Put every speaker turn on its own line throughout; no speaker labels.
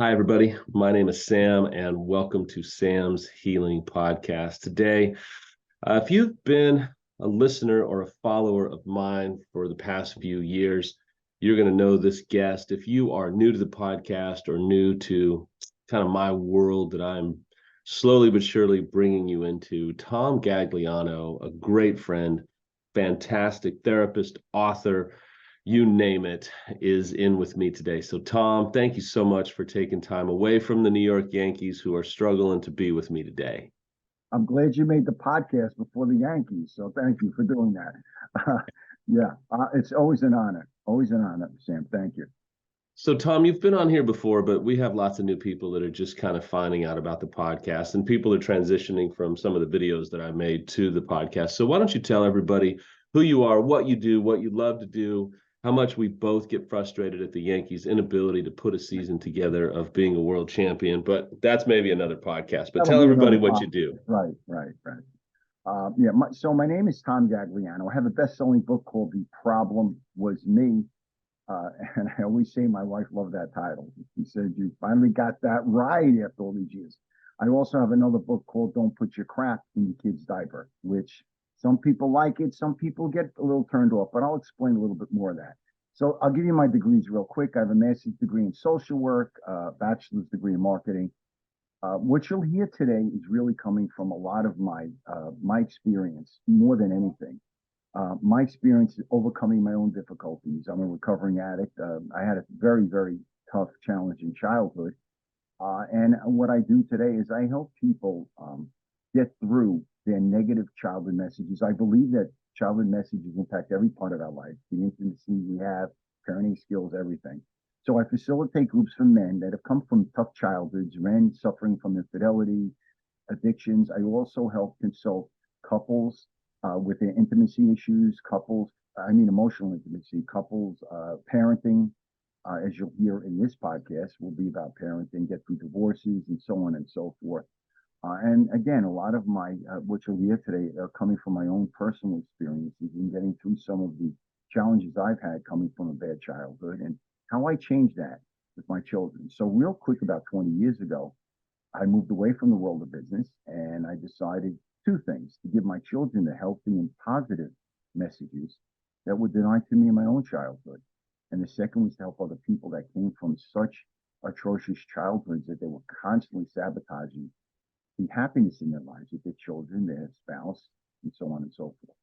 Hi, everybody. My name is Sam, and welcome to Sam's Healing Podcast. Today, if you've been a listener or a follower of mine for the past few years, you're going to know this guest. If you are new to the podcast or new to kind of my world that I'm slowly but surely bringing you into, Tom Gagliano, a great friend, fantastic therapist, author, you name it, is in with me today. So, Tom, thank you so much for taking time away from the New York Yankees who are struggling to be with me today.
I'm glad you made the podcast before the Yankees, so thank you for doing that. It's always an honor. Always an honor, Sam. Thank you.
So, Tom, you've been on here before, but we have lots of new people that are just kind of finding out about the podcast, and people are transitioning from some of the videos that I made to the podcast. So, why don't you tell everybody who you are, what you do, what you love to do, how much we both get frustrated at the Yankees' inability to put a season together of being a world champion. But that's maybe another podcast. But
That'll
tell
be
everybody
another
what you
podcast.
do.
Right. So my name is Tom Gagliano. I have a best-selling book called The Problem Was Me. And I always say my wife loved that title. She said, "You finally got that right after all these years." I also have another book called Don't Put Your Crap in Your Kid's Diaper, which some people like it, some people get a little turned off, but I'll explain a little bit more of that. So I'll give you my degrees real quick. I have a master's degree in social work, bachelor's degree in marketing. What you'll hear today is really coming from a lot of my experience more than anything. My experience is overcoming my own difficulties. I'm a recovering addict. I had a very, very tough, challenging childhood. And what I do today is I help people get through their negative childhood messages. I believe that childhood messages impact every part of our life, the intimacy we have, parenting skills, everything. So I facilitate groups for men that have come from tough childhoods, men suffering from infidelity, addictions. I also help consult couples with their intimacy issues, emotional intimacy, couples, parenting, as you'll hear in this podcast, will be about parenting, get through divorces, and so on and so forth. And again, a lot of what you'll hear today are coming from my own personal experiences in getting through some of the challenges I've had coming from a bad childhood and how I changed that with my children. So, real quick, about 20 years ago, I moved away from the world of business and I decided two things: to give my children the healthy and positive messages that were denied to me in my own childhood. And the second was to help other people that came from such atrocious childhoods that they were constantly sabotaging the happiness in their lives with their children, their spouse, and so on and so forth.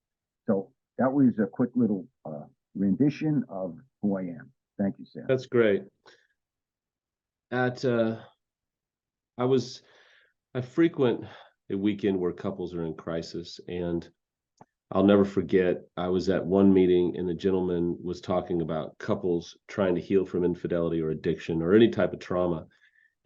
So that was a quick little rendition of who I am. Thank you, Sam.
That's great. At I was I frequent a weekend where couples are in crisis, and I'll never forget, I was at one meeting and the gentleman was talking about couples trying to heal from infidelity or addiction or any type of trauma.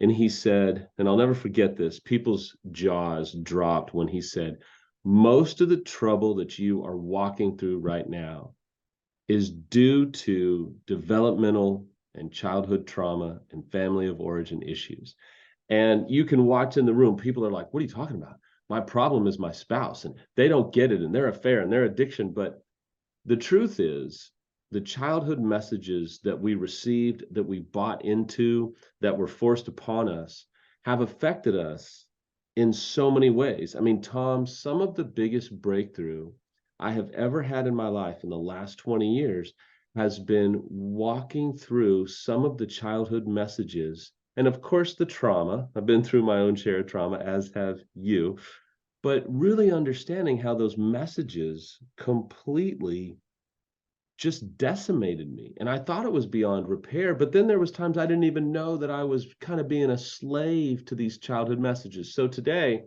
And he said, and I'll never forget this, people's jaws dropped when he said, most of the trouble that you are walking through right now is due to developmental and childhood trauma and family of origin issues. And you can watch in the room, people are like, what are you talking about? My problem is my spouse, and they don't get it, and their affair and their addiction. But the truth is, the childhood messages that we received, that we bought into, that were forced upon us, have affected us in so many ways. I mean, Tom, some of the biggest breakthrough I have ever had in my life in the last 20 years has been walking through some of the childhood messages. And of course, the trauma. I've been through my own share of trauma, as have you, but really understanding how those messages completely just decimated me. And I thought it was beyond repair, but then there was times I didn't even know that I was kind of being a slave to these childhood messages. So today,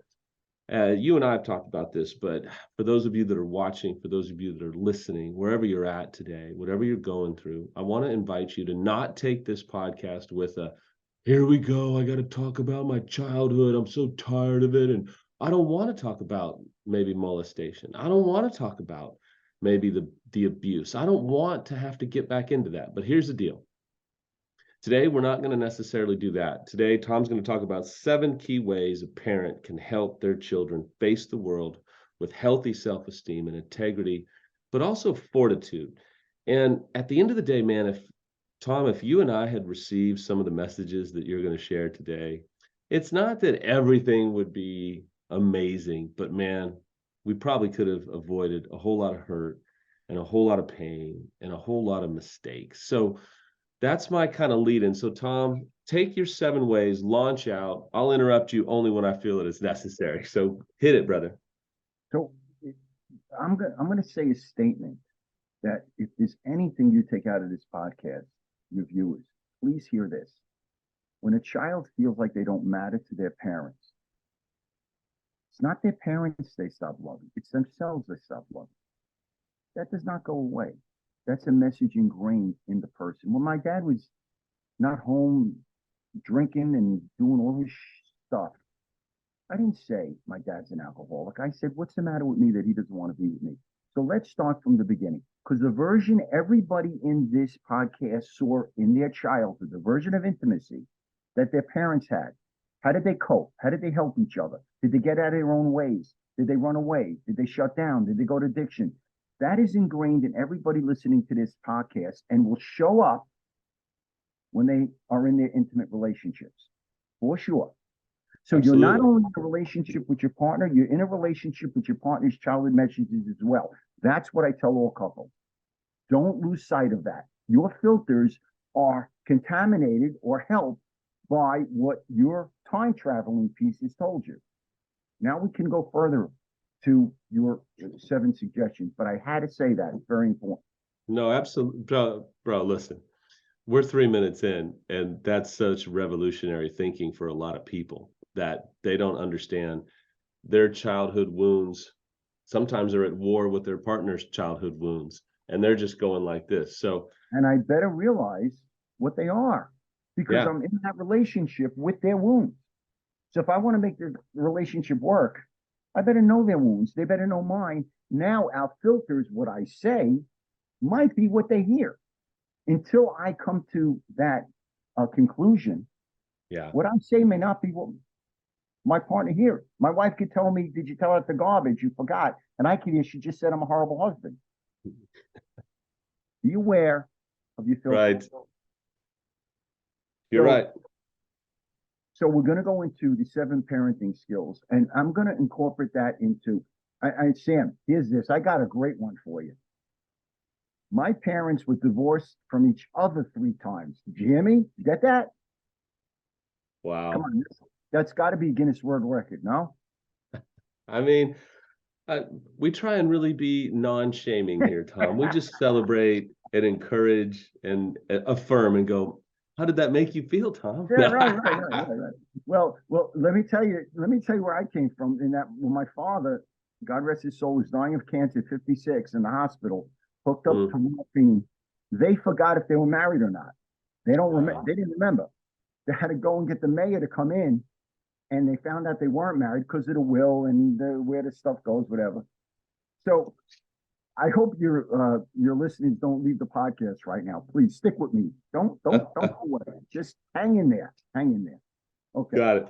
you and I have talked about this, but for those of you that are watching, for those of you that are listening, wherever you're at today, whatever you're going through, I want to invite you to not take this podcast with a, here we go, I got to talk about my childhood. I'm so tired of it. And I don't want to talk about maybe molestation. I don't want to talk about maybe the abuse. I don't want to have to get back into that. But here's the deal. Today, we're not going to necessarily do that. Today, Tom's going to talk about 7 key ways a parent can help their children face the world with healthy self-esteem and integrity, but also fortitude. And at the end of the day, man, if Tom, if you and I had received some of the messages that you're going to share today, it's not that everything would be amazing, but man, we probably could have avoided a whole lot of hurt and a whole lot of pain and a whole lot of mistakes. So that's my kind of lead in. So, Tom, take your 7 ways, launch out. I'll interrupt you only when I feel it is necessary. So hit it, brother.
So I'm gonna say a statement that if there's anything you take out of this podcast, your viewers, please hear this. When a child feels like they don't matter to their parents, it's not their parents they stop loving, it's themselves they stop loving. That does not go away. That's a message ingrained in the person. When my dad was not home drinking and doing all this stuff, I didn't say my dad's an alcoholic. I said, what's the matter with me that he doesn't want to be with me? So let's start from the beginning. Because the version everybody in this podcast saw in their childhood, the version of intimacy that their parents had, how did they cope? How did they help each other? Did they get out of their own ways? Did they run away? Did they shut down? Did they go to addiction? That is ingrained in everybody listening to this podcast and will show up when they are in their intimate relationships, for sure. So you're not
Absolutely.
only in a relationship with your partner, you're in a relationship with your partner's childhood messages as well. That's what I tell all couples. Don't lose sight of that. Your filters are contaminated or helped by what your time traveling piece has told you. Now we can go further to your 7 suggestions, but I had to say that. It's very important.
No, absolutely. Bro, listen, we're 3 minutes in, and that's such revolutionary thinking for a lot of people that they don't understand their childhood wounds. Sometimes they're at war with their partner's childhood wounds, and they're just going like this. So,
And I better realize what they are because
yeah,
I'm in that relationship with their wounds. So if I want to make the relationship work, I better know their wounds. They better know mine. Now our filters, what I say, might be what they hear. Until I come to that conclusion,
yeah.
what I say may not be what my partner hears. My wife could tell me, "Did you tell her the garbage? You forgot." And I could hear she just said I'm a horrible husband. Be aware of your filters.
Right. You're
So
right.
So we're going to go into the 7 parenting skills, and I'm going to incorporate that into. Sam, here's this. I got a great one for you. My parents were divorced from each other 3 times. Did you hear me? You get that? Come
Wow.
on, that's got to be Guinness World Record, no?
I mean, we try and really be non-shaming here, Tom. We just celebrate and encourage and affirm and go, how did that make you feel, Tom?
Yeah, right. Well, let me tell you where I came from in that when my father, God rest his soul, was dying of cancer at 56 in the hospital, hooked up
Mm,
to morphine. They forgot if they were married or not. They don't remember.
wow.
They didn't remember. They had to go and get the mayor to come in, and they found out they weren't married because of the will and where the stuff goes, whatever. So I hope your listeners don't leave the podcast right now. Please stick with me. Don't go away. Just hang in there. Hang in there. Okay.
Got it.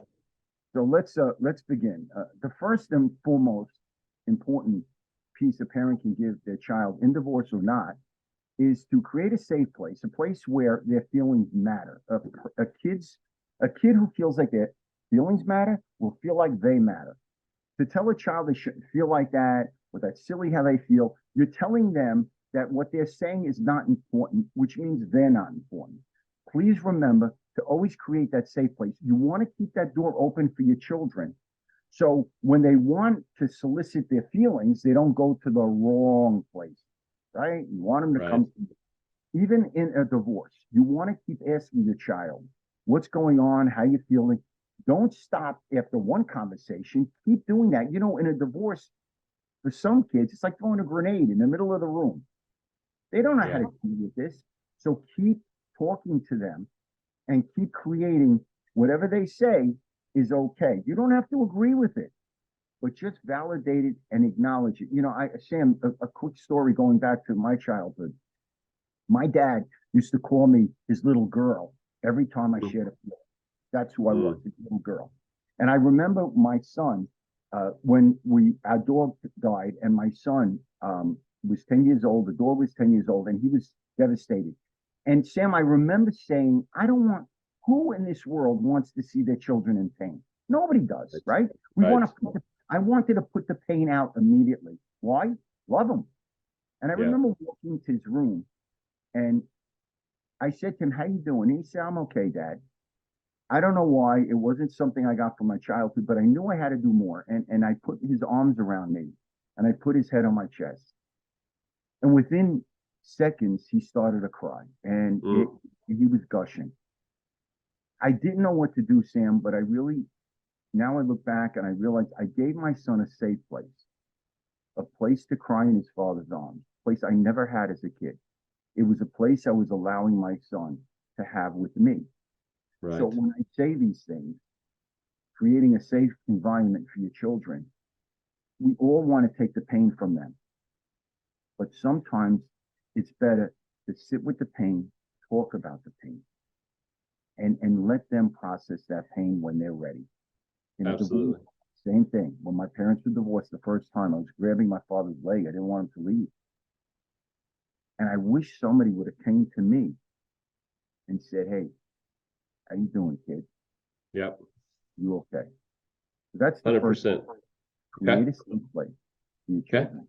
So let's begin. The first and foremost important piece a parent can give their child, in divorce or not, is to create a safe place, a place where their feelings matter. A kid who feels like their feelings matter will feel like they matter. To tell a child they shouldn't feel like that, or that's silly how they feel, you're telling them that what they're saying is not important, which means they're not important. Please remember to always create that safe place. You want to keep that door open for your children. So when they want to solicit their feelings, they don't go to the wrong place, right? You want them to
Right.
come, even in a divorce, you want to keep asking your child, what's going on? How you feeling? Don't stop after one conversation. Keep doing that. You know, in a divorce, for some kids, it's like throwing a grenade in the middle of the room. They don't know how
Yeah.
to deal with this. So keep talking to them and keep creating whatever they say is okay. You don't have to agree with it, but just validate it and acknowledge it. You know, Sam, a quick story going back to my childhood. My dad used to call me his little girl every time I shared a feeling. That's who I was,
Mm,
his little girl. And I remember my son, when our dog died, and my son was 10 years old, the dog was 10 years old, and he was devastated. And Sam, I remember saying, I don't want, who in this world wants to see their children in pain? Nobody does, right? We
Right.
want to I wanted to put the pain out immediately. Why? Love them. And I
Yeah.
remember walking into his room and I said to him, how you doing? And he said, I'm okay, Dad. I don't know why. It wasn't something I got from my childhood, but I knew I had to do more. And I put his arms around me and I put his head on my chest. And within seconds, he started to cry and
Mm.
he was gushing. I didn't know what to do, Sam, but I really, now I look back and I realize I gave my son a safe place, a place to cry in his father's arms, a place I never had as a kid. It was a place I was allowing my son to have with me. So
Right.
when I say these things, creating a safe environment for your children, we all want to take the pain from them. But sometimes it's better to sit with the pain, talk about the pain, and let them process that pain when they're ready. In a divorce,
Absolutely.
same thing. When my parents were divorced the first time, I was grabbing my father's leg. I didn't want him to leave. And I wish somebody would have came to me and said, hey, how you doing, kid?
Yep.
You okay? That's the first thing.
100%. Okay.
Create a safe place for your
Okay.
children.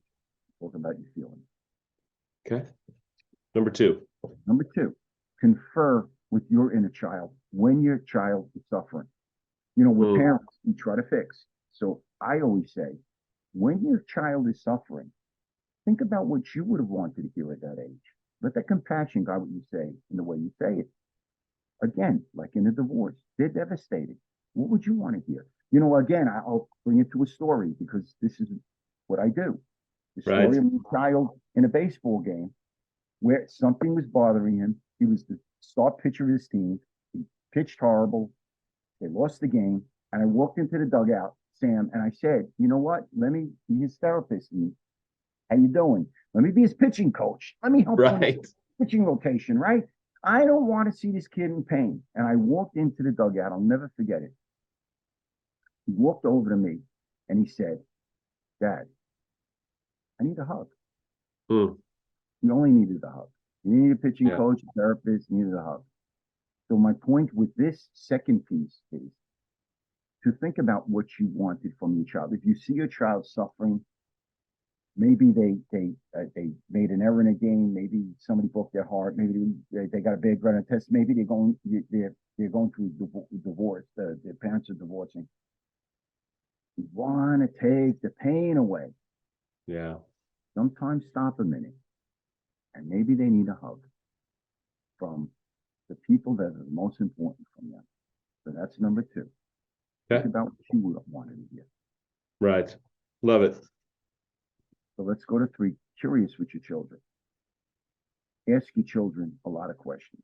Talk about your feelings.
Okay. Number two.
Number two, confer with your inner child when your child is suffering. You know, we're
Mm.
parents, we try to fix. So I always say, when your child is suffering, think about what you would have wanted to hear at that age. Let that compassion guide what you say in the way you say it. Again, like in a divorce, they're devastated. What would you want to hear? You know, again, I'll bring it to a story because this is what I do. The
Right.
story of a child in a baseball game where something was bothering him. He was the star pitcher of his team. He pitched horrible. They lost the game. And I walked into the dugout, Sam, and I said, you know what? Let me be his therapist. And how you doing? Let me be his pitching coach. Let me help him in his
Right.
pitching rotation, right? I don't want to see this kid in pain. And I walked into the dugout. I'll never forget it. He walked over to me and he said, Dad, I need a hug.
Mm.
He only needed a hug. He needed a pitching
Yeah.
coach, a therapist, he needed a hug. So my point with this second piece is to think about what you wanted from your child. If you see your child suffering, maybe they made an error in a game, maybe somebody broke their heart, maybe they got a bad grade on a test, maybe they're going through divorce, their parents are divorcing. You want to take the pain away.
Yeah.
Sometimes stop a minute, and maybe they need a hug from the people that are the most important from them. So that's number two. Think
Okay.
about what you would want to hear.
Right. Love it.
So let's go to three. Curious with your children. Ask your children a lot of questions.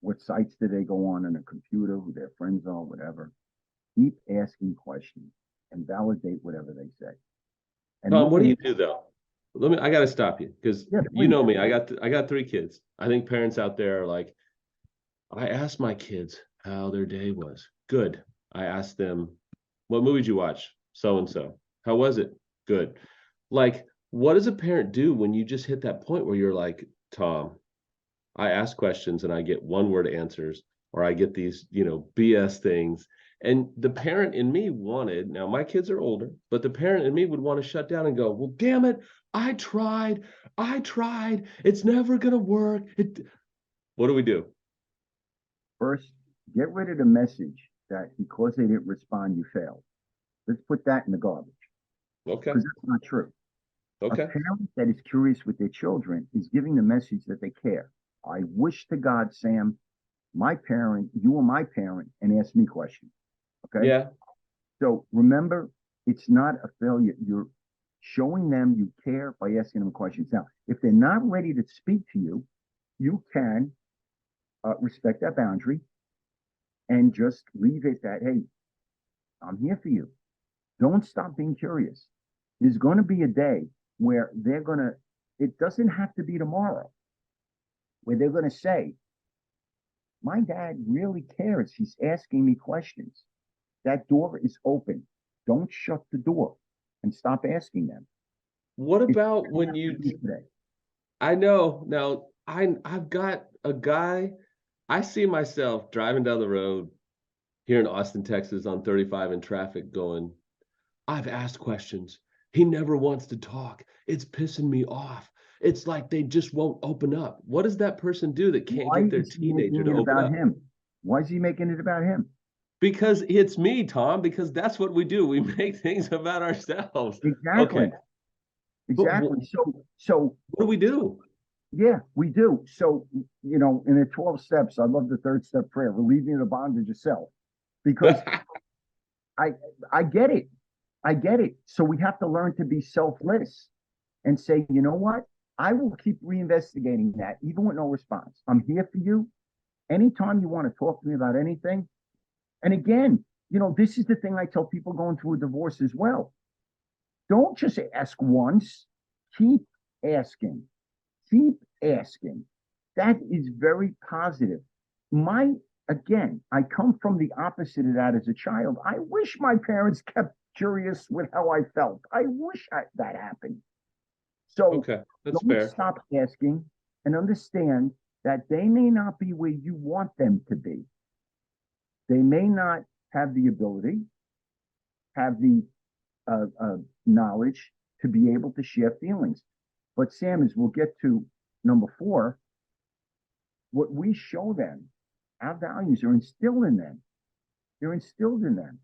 What sites do they go on a computer, who their friends are, whatever. Keep asking questions and validate whatever they say. And
Tom, what do
nobody,
you do though? I got to stop you because
yeah,
you
please.
know me. I got three kids. I think parents out there are like, I asked my kids how their day was. Good. I asked them, what movie did you watch? So and so. How was it? Good. Like, what does a parent do when you just hit that point where you're like, Tom, I ask questions and I get one word answers, or I get these, BS things. And the parent in me wanted, now my kids are older, but the parent in me would want to shut down and go, well, damn it, I tried. It's never gonna work. What do we do?
First, get rid of the message that because they didn't respond, you failed. Let's put that in the garbage
Okay.
because that's not true. A
Okay.
parent that is curious with their children is giving the message that they care. I wish to God, Sam, you were my parent and asked me questions. Okay.
Yeah.
So remember, it's not a failure. You're showing them you care by asking them questions. Now, if they're not ready to speak to you, you can respect that boundary and just leave it that, hey, I'm here for you. Don't stop being curious. There's going to be a day where it doesn't have to be tomorrow, where they're going to say, my dad really cares. He's asking me questions. That door is open. Don't shut the door and stop asking them.
What
It
about
doesn't
when
have to be today.
I know now I've got a guy. I see myself driving down the road here in Austin, Texas on 35 in traffic going, I've asked questions. He never wants to talk. It's pissing me off. It's like they just won't open up. What does that person do that can't
Why
get their
is he
teenager
making
to
it
open
about
up?
him? Why is he making it about him?
Because it's me, Tom, because that's what we do. We make things about ourselves. Okay.
Exactly.
But
Exactly. So
what do we do?
yeah, we do. So, in the 12 steps, I love the third step prayer, relieving you of the bondage of self, because I, I get it. I get it. So we have to learn to be selfless and say, you know what? I will keep reinvestigating that, even with no response. I'm here for you. Anytime you want to talk to me about anything. And again, this is the thing I tell people going through a divorce as well. Don't just ask once, keep asking, keep asking. That is very positive. My, again, I come from the opposite of that as a child. I wish my parents kept curious with how I felt. I wish that happened. So
Okay, that's
don't
fair.
stop asking and understand that they may not be where you want them to be. They may not have the ability, have the knowledge to be able to share feelings. But Sam, as we'll get to number 4, what we show them, our values are instilled in them. They're instilled in them.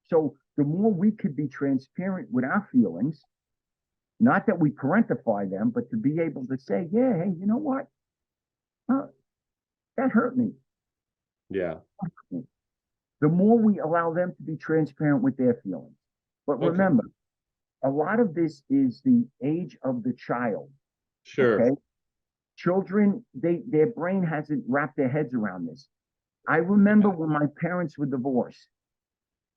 So the more we could be transparent with our feelings, not that we parentify them, but to be able to say, yeah, hey, you know what? That hurt me.
Yeah.
The more we allow them to be transparent with their feelings. But
Okay.
remember, a lot of this is the age of the child. Okay.
Sure.
Children, their brain hasn't wrapped their heads around this. I remember
Yeah.
when my parents were divorced,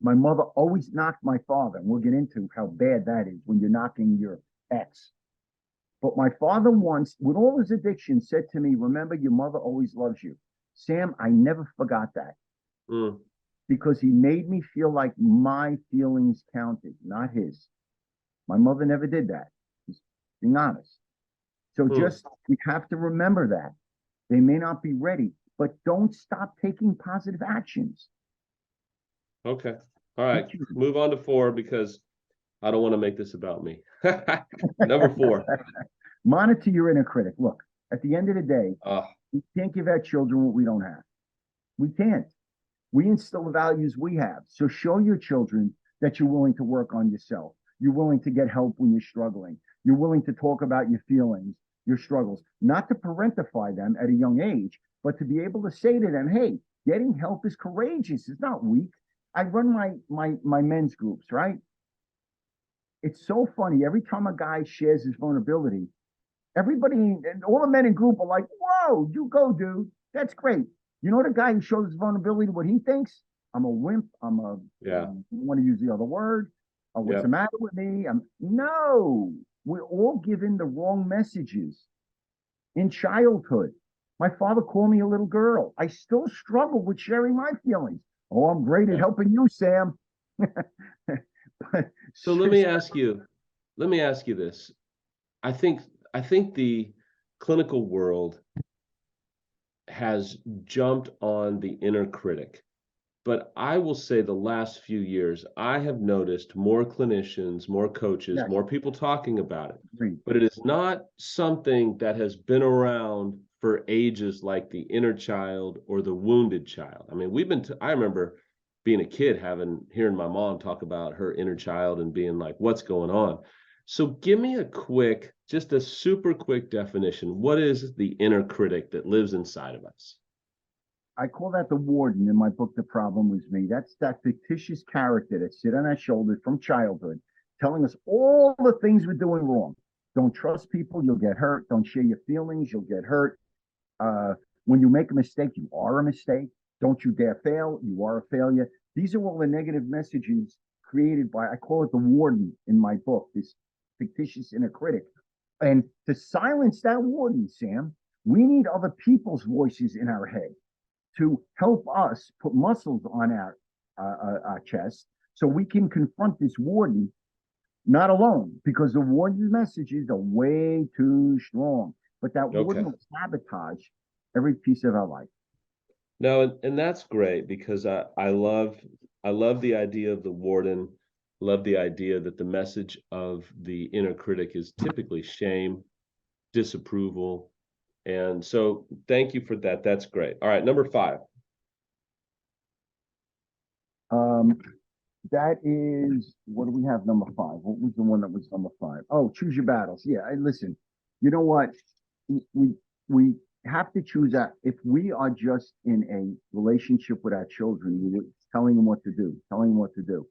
my mother always knocked my father, and we'll get into how bad that is when you're knocking your ex. But my father once, with all his addiction, said to me, remember, your mother always loves you. Sam, I never forgot that
Mm,
because he made me feel like my feelings counted, not his. My mother never did that. Just being honest. So
mm.
just, we have to remember that. They may not be ready, but don't stop taking positive actions.
Okay. All right. Move on to 4 because I don't want to make this about me. Number 4.
Monitor your inner critic. Look, at the end of the day,
Uh,
we can't give our children what we don't have. We can't. We instill the values we have. So show your children that you're willing to work on yourself. You're willing to get help when you're struggling. You're willing to talk about your feelings, your struggles, not to parentify them at a young age, but to be able to say to them, hey, getting help is courageous. It's not weak. I run my men's groups, right? It's so funny. Every time a guy shares his vulnerability, everybody and all the men in group are like, whoa, you go, dude. That's great. You know the guy who shows his vulnerability, what he thinks? I'm a wimp.
yeah.
I want to use the other word. What's the
Yep.
matter with me? No, we're all given the wrong messages in childhood. My father called me a little girl. I still struggle with sharing my feelings. Oh, I'm great at
Yeah.
helping you, Sam. But
So let me ask you this. I think I think the clinical world has jumped on the inner critic. But I will say the last few years, I have noticed more clinicians, more coaches,
yes,
more people talking about it.
agreed.
But it is not something that has been around for ages like the inner child or the wounded child. I mean, I remember being a kid hearing my mom talk about her inner child and being like, what's going on? So give me just a super quick definition. What is the inner critic that lives inside of us?
I call that the warden in my book, The Problem Was Me. That's that fictitious character that sit on our shoulders from childhood, telling us all the things we're doing wrong. Don't trust people, you'll get hurt. Don't share your feelings, you'll get hurt. Uh, when you make a mistake, you are a mistake. Don't you dare fail, you are a failure. These are all the negative messages created by, I call it the warden in my book, this fictitious inner critic. And to silence that warden, Sam, we need other people's voices in our head to help us put muscles on our chest so we can confront this warden not alone because the warden's messages are way too strong. but that
Okay.
wouldn't sabotage every piece of our life.
No, and that's great because I love the idea of the warden, love the idea that the message of the inner critic is typically shame, disapproval. And so thank you for that. That's great. All right, number 5.
Um, that is, what do we have number 5? What was the one that was number 5? Oh, choose your battles. Yeah, listen, you know what? We have to choose that. If we are just in a relationship with our children, we're telling them what to do, telling them what to do.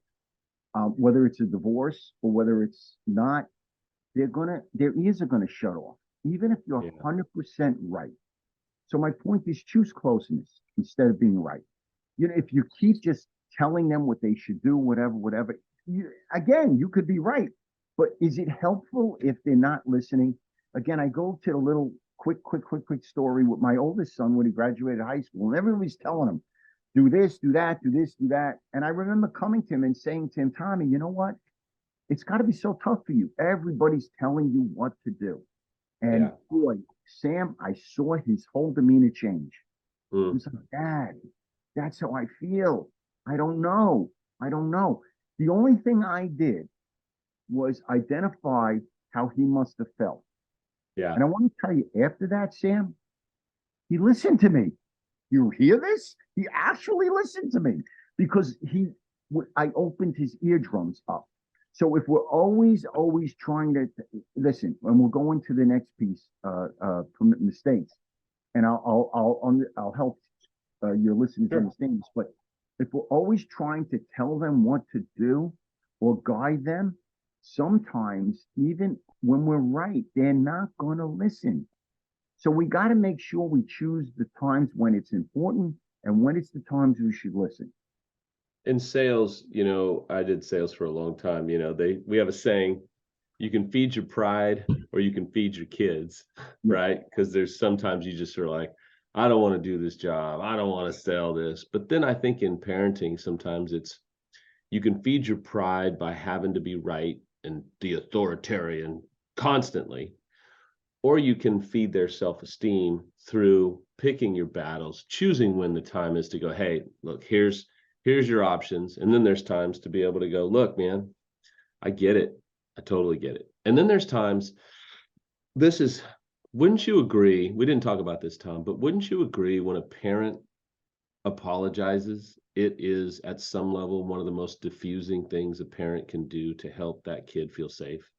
Whether it's a divorce or whether it's not, their ears are gonna shut off, even if you're
Yeah.
100% right. So my point is, choose closeness instead of being right. If you keep just telling them what they should do, whatever, again, you could be right, but is it helpful if they're not listening? Again, I go to the little quick story with my oldest son when he graduated high school, and everybody's telling him, do this, do that, do this, do that. And I remember coming to him and saying to him, Tommy, you know what? It's got to be so tough for you. Everybody's telling you what to do. And
Yeah.
boy, Sam, I saw his whole demeanor change. He
Mm.
was like, Dad, that's how I feel. I don't know. I don't know. The only thing I did was identify how he must have felt.
Yeah.
And I want to tell you, after that, Sam, he listened to me. You hear this? He actually listened to me because I opened his eardrums up. So if we're always trying to listen, and we'll go into the next piece, permit mistakes, and I'll help your listeners
Sure.
understand this. But if we're always trying to tell them what to do or guide them, sometimes even when we're right, they're not going to listen. So we got to make sure we choose the times when it's important and when it's the times we should listen.
In sales, I did sales for a long time. We have a saying, you can feed your pride or you can feed your kids,
Yeah,
right? Because there's sometimes you just are like, I don't want to do this job. I don't want to sell this. But then I think in parenting, sometimes it's you can feed your pride by having to be right and the authoritarian constantly, or you can feed their self-esteem through picking your battles, choosing when the time is to go, hey, look, here's your options. And then there's times to be able to go, look, man, I get it. I totally get it. And then there's times, this is, wouldn't you agree? We didn't talk about this, Tom, but wouldn't you agree when a parent apologizes, it is at some level one of the most diffusing things a parent can do to help that kid feel safe?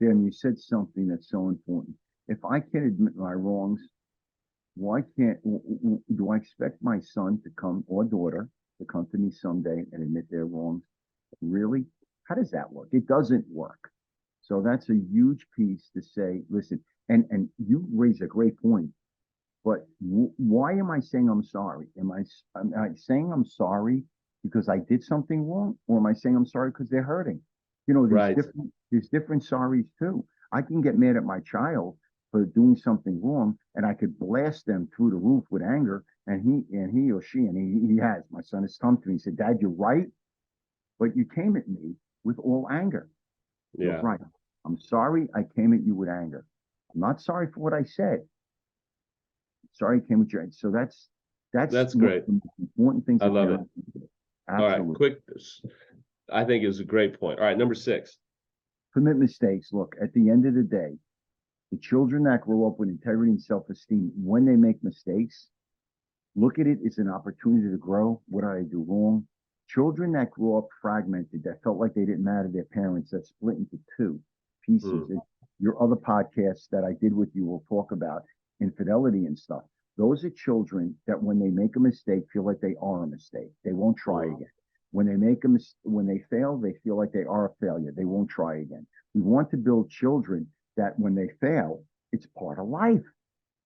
Dan, you said something that's so important. If I can't admit my wrongs, why can't do I expect my son to come or daughter to come to me someday and admit their wrongs? Really? How does that work? It doesn't work. So that's a huge piece to say, listen, and you raise a great point. But why am I saying I'm sorry? Am I saying I'm sorry because I did something wrong, or am I saying I'm sorry because they're hurting?
Right.
There's different sorries too. I can get mad at my child for doing something wrong, and I could blast them through the roof with anger. And he or she, and he has, my son has come to me and said, Dad, you're right, but you came at me with all anger. You're
Yeah.
right. I'm sorry I came at you with anger. I'm not sorry for what I said. Sorry I came at you. So that's
That's
one of
great.
the most important things
I
a
love it.
parent can do.
All right.
Absolutely.
Quick. I think it was a great point. All right. Number 6.
Commit mistakes. Look, at the end of the day, the children that grow up with integrity and self-esteem, when they make mistakes, look at it as an opportunity to grow. What did I do wrong? Children that grew up fragmented, that felt like they didn't matter to their parents, that split into two pieces.
Hmm.
Your other podcasts that I did with you will talk about infidelity and stuff. Those are children that when they make a mistake, feel like they are a mistake. They won't try
Hmm.
again. When they fail, they feel like they are a failure. They won't try again. We want to build children that when they fail, it's part of life.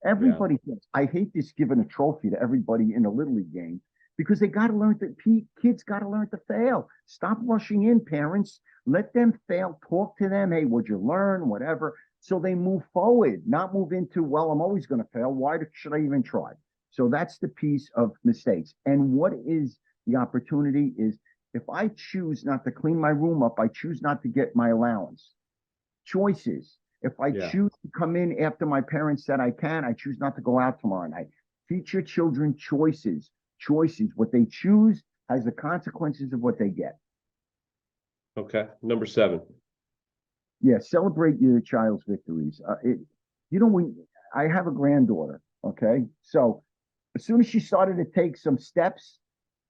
Yeah.
Everybody thinks, I hate this giving a trophy to everybody in a little league game because they got to learn to, kids got to learn to fail. Stop rushing in, parents. Let them fail. Talk to them. Hey, what'd you learn? Whatever. So they move forward, not move into, well, I'm always going to fail. Why should I even try? So that's the piece of mistakes. And what is the opportunity is if I choose not to clean my room up, I choose not to get my allowance. Choices. If I
Yeah.
choose to come in after my parents said I can, I choose not to go out tomorrow night. Teach your children choices. Choices. What they choose has the consequences of what they get.
Okay. Number 7.
Yeah, celebrate your child's victories. When I have a granddaughter, okay, so as soon as she started to take some steps,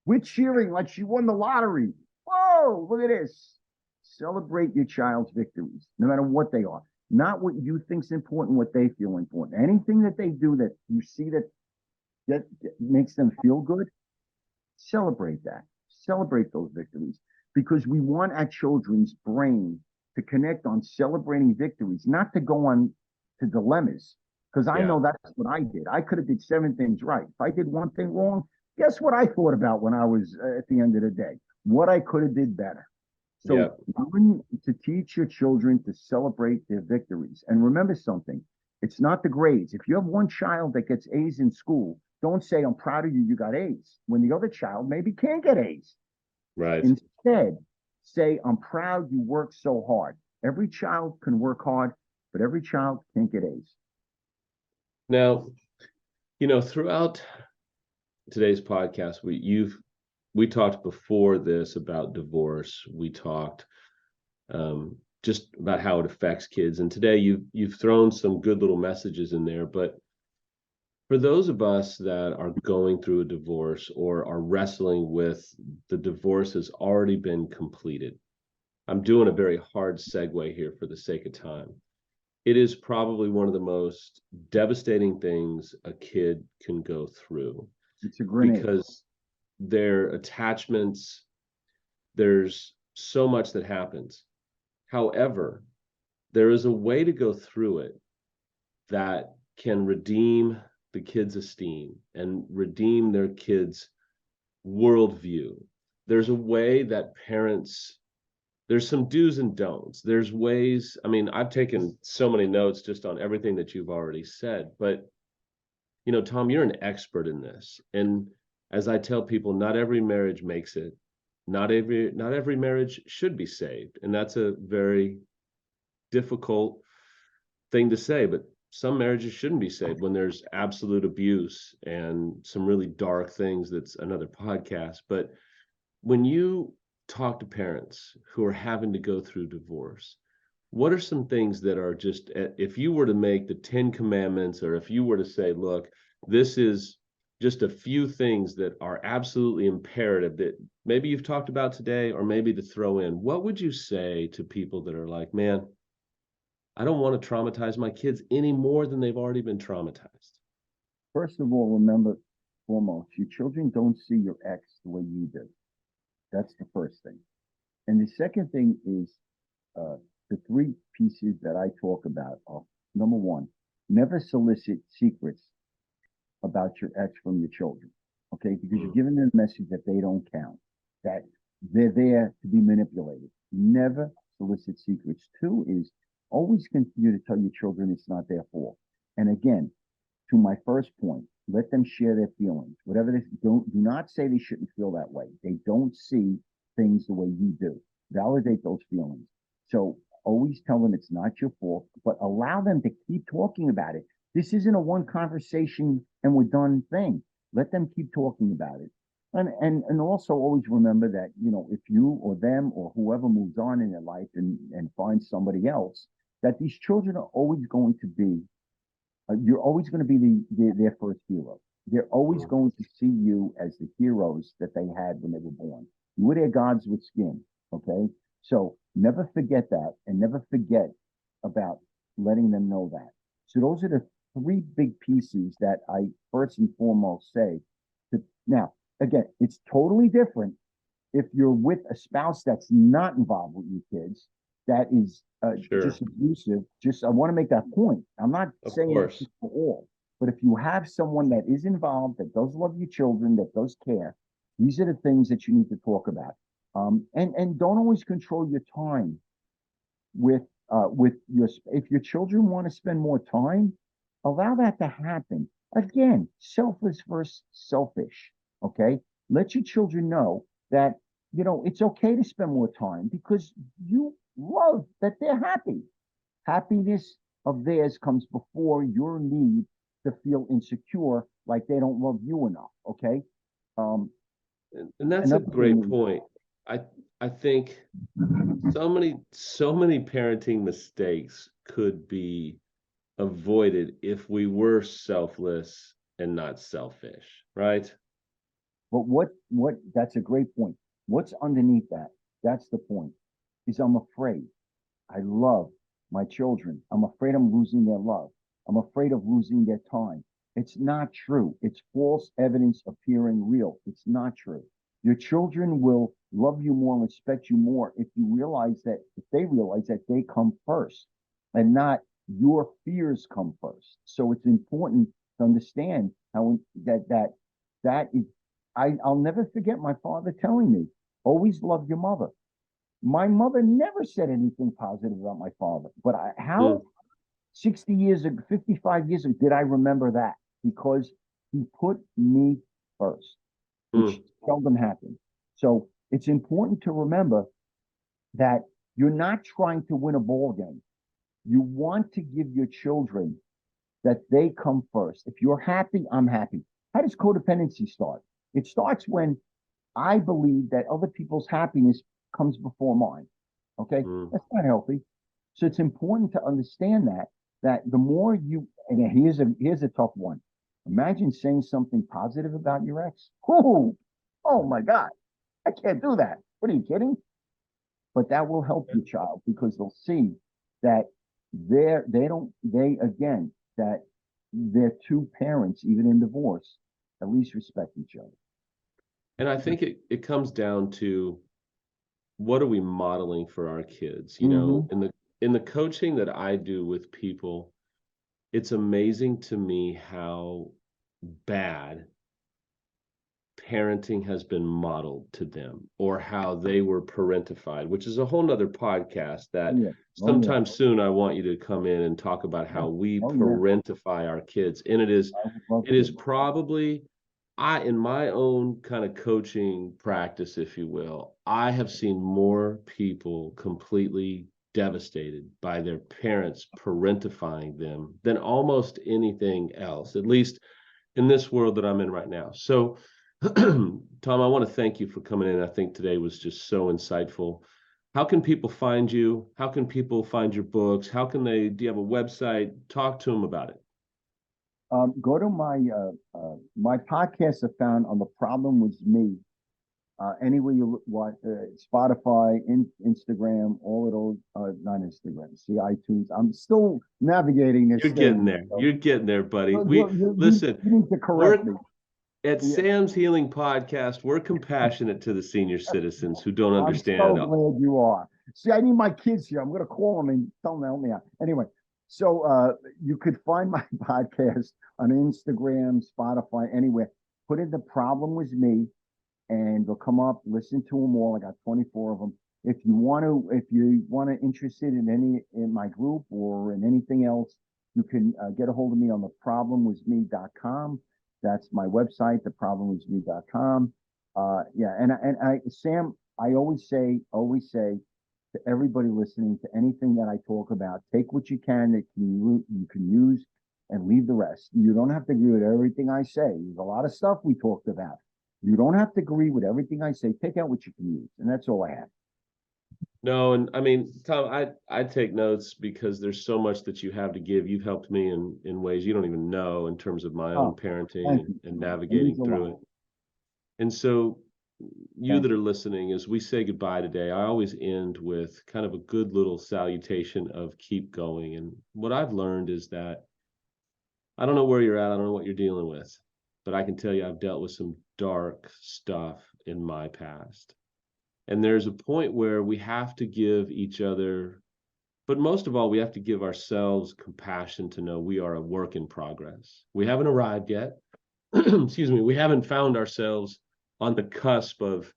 we're cheering like she won the lottery. Whoa, look at this. Celebrate your child's victories, no matter what they are. Not what you think's important, what they feel important. Anything that they do that you see that makes them feel good, celebrate that. Celebrate those victories because we want our children's brain to connect on celebrating victories, not to go on to dilemmas. Because I
Yeah.
know that's what I did. I could have did 7 things right. If I did one thing wrong, guess what I thought about when I was at the end of the day? What I could have did better.
Yeah.
So learn to teach your children to celebrate their victories. And remember something, it's not the grades. If you have one child that gets A's in school, don't say, I'm proud of you, you got A's, when the other child maybe can't get A's.
Right.
Instead, say, I'm proud you worked so hard. Every child can work hard, but every child can't get A's.
Now, throughout today's podcast, we talked before this about divorce. We talked just about how it affects kids, and today you've thrown some good little messages in there. But for those of us that are going through a divorce or are wrestling with the divorce has already been completed, I'm doing a very hard segue here for the sake of time. It is probably one of the most devastating things a kid can go through
It's a grenade.
because their attachments, there's so much that happens. However, there is a way to go through it that can redeem the kids' esteem and redeem their kids' worldview. There's a way that parents, there's some do's and don'ts. There's ways, I mean, I've taken so many notes just on everything that you've already said, but Tom, you're an expert in this. And as I tell people, not every marriage makes it. Not every marriage should be saved. And that's a very difficult thing to say, but some marriages shouldn't be saved when there's absolute abuse and some really dark things. That's another podcast. But when you talk to parents who are having to go through divorce, what are some things that are just, if you were to make the 10 commandments, or if you were to say, look, this is just a few things that are absolutely imperative that maybe you've talked about today, or maybe to throw in, what would you say to people that are like, man, I don't want to traumatize my kids any more than they've already been traumatized?
First of all, remember, foremost, your children don't see your ex the way you do. That's the first thing. And the second thing is uh, the 3 pieces that I talk about are, number 1, never solicit secrets about your ex from your children, okay? Because you're giving them a message that they don't count, that they're there to be manipulated. Never solicit secrets. 2 is always continue to tell your children it's not their fault. And again, to my first point, let them share their feelings. Whatever they do not say they shouldn't feel that way. They don't see things the way you do. Validate those feelings. So always tell them it's not your fault, but allow them to keep talking about it. This isn't a one conversation and we're done thing. Let them keep talking about it. And also always remember that, if you or them or whoever moves on in their life and finds somebody else, that these children are always going to be, you're always going to be their first hero. They're always going to see you as the heroes that they had when they were born. You were their gods with skin. Okay. So never forget that, and never forget about letting them know that. So those are the 3 big pieces that I first and foremost say. Now, again, it's totally different if you're with a spouse that's not involved with your kids, that is
Sure.
just abusive. I want to make that point. I'm not
Of
saying
course.
it's for all, but if you have someone that is involved, that does love your children, that does care, these are the things that you need to talk about. And don't always control your time with your. If your children want to spend more time, allow that to happen. Again, selfless versus selfish. Okay, let your children know that it's okay to spend more time because you love that they're happy. Happiness of theirs comes before your need to feel insecure, like they don't love you enough. Okay. Um,
And that's a
Another
great
thing
point. I I think so many parenting mistakes could be avoided if we were selfless and not selfish, right?
but what that's a great point. What's underneath that? That's the point. Is I'm afraid. I love my children. I'm afraid I'm losing their love. I'm afraid of losing their time. It's not true. It's false evidence appearing real. It's not true. Your children will love you more and respect you more if you realize that, if they realize that they come first and not your fears come first. So it's important to understand how that is. I'll never forget my father telling me, always love your mother. My mother never said anything positive about my father, but
Mm,
how 60 years ago, 55 years ago, did I remember that? Because he put me first, which
mm.
seldom happens. So it's important to remember that you're not trying to win a ball game. You want to give your children that they come first. If you're happy, I'm happy. How does codependency start? It starts when I believe that other people's happiness comes before mine. Okay.
Mm.
That's not healthy. So it's important to understand that the more you, and here's a tough one. Imagine saying something positive about your ex. Oh my God. I can't do that. What are you kidding? But that will help your child because they'll see that they don't, they again, that their two parents, even in divorce, at least respect each other.
And I think it comes down to what are we modeling for our kids? You know,
Mm-hmm.
in the coaching that I do with people, it's amazing to me how bad parenting has been modeled to them or how they were parentified, which is a whole nother podcast
Oh
that
yeah. Oh yeah.
sometime soon I want you to come in and talk about
Yeah.
how we
Oh yeah.
parentify our kids. And
I would love
it is
to.
probably in my own kind of coaching practice, if you will, I have seen more people completely devastated by their parents parentifying them than almost anything else, at least in this world that I'm in right now. So, Tom, I want to thank you for coming in. I think today was just so insightful. How can people find you? How can people find your books? How can they, do you have a website? Talk to them about it.
Go to my podcasts are found on The Problem Was Me. Anywhere you want, Spotify, Instagram, all of those, not Instagram, see iTunes. I'm still navigating this
You're getting
thing.
there.
So
You're getting there, buddy.
you,
We listen,
you need to correct
we're
me.
at
Yeah,
Sam's Healing Podcast. We're compassionate to the senior citizens who don't
I'm so
understand.
glad you are. See, I need my kids here. I'm going to call them and tell them to help me out. Anyway, so you could find my podcast on Instagram, Spotify, anywhere. Put in The Problem Was Me, and they'll come up. Listen to them all. I got 24 of them. If you want to interested in any in my group or in anything else, you can get a hold of me on theproblemwasme.com. That's my website, theproblemwasme.com. Yeah, and Sam, I always say to everybody listening to anything that I talk about, take what you can that you can use and leave the rest. You don't have to agree with everything I say. There's a lot of stuff we talked about. You don't have to agree with everything I say. Take out what you can use, and that's all I have.
No, and I mean, Tom, I take notes because there's so much that you have to give. You've helped me in ways you don't even know in terms of my own
Oh,
parenting
thank
and,
you.
and
It means
navigating
a
through
lot.
it. And so you
Thank
that are
you.
listening, as we say goodbye today, I always end with kind of a good little salutation of keep going. And what I've learned is that I don't know where you're at, I don't know what you're dealing with, but I can tell you I've dealt with some dark stuff in my past. And there's a point where we have to give each other, but most of all, we have to give ourselves compassion to know we are a work in progress. We haven't arrived yet. Excuse me. We haven't found ourselves on the cusp of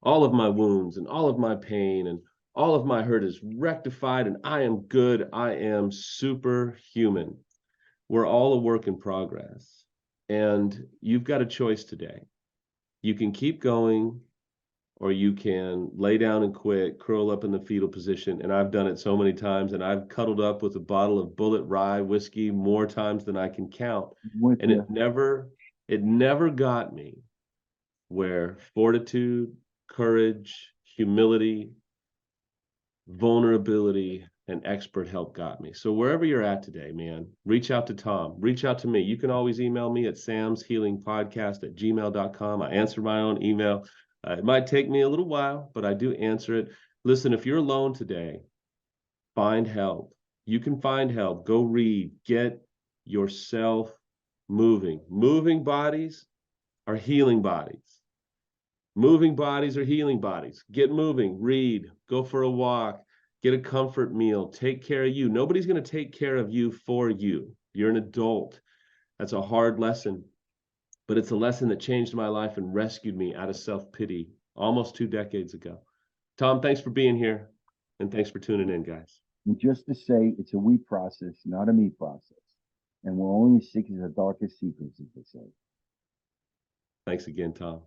all of my wounds and all of my pain and all of my hurt is rectified and I am good. I am superhuman. We're all a work in progress. And you've got a choice today. You can keep going or you can lay down and quit, curl up in the fetal position. And I've done it so many times, and I've cuddled up with a bottle of Bullet Rye whiskey more times than I can count.
With
And
you.
it never got me where fortitude, courage, humility, vulnerability, and expert help got me. So wherever you're at today, man, reach out to Tom, reach out to me. You can always email me at samshealingpodcast@gmail.com. I answer my own email. It might take me a little while, but I do answer it. Listen, if you're alone today, find help. You can find help. Go read, get yourself moving. Moving bodies are healing bodies. Moving bodies are healing bodies. Get moving, read, go for a walk, get a comfort meal, take care of you. Nobody's going to take care of you for you. You're an adult. That's a hard lesson, but it's a lesson that changed my life and rescued me out of self-pity almost 2 decades ago. Tom, thanks for being here, and thanks for tuning in, guys.
And just to say, it's a we process, not a me process. And we're only seeking the darkest secrets, as they say.
Thanks again, Tom.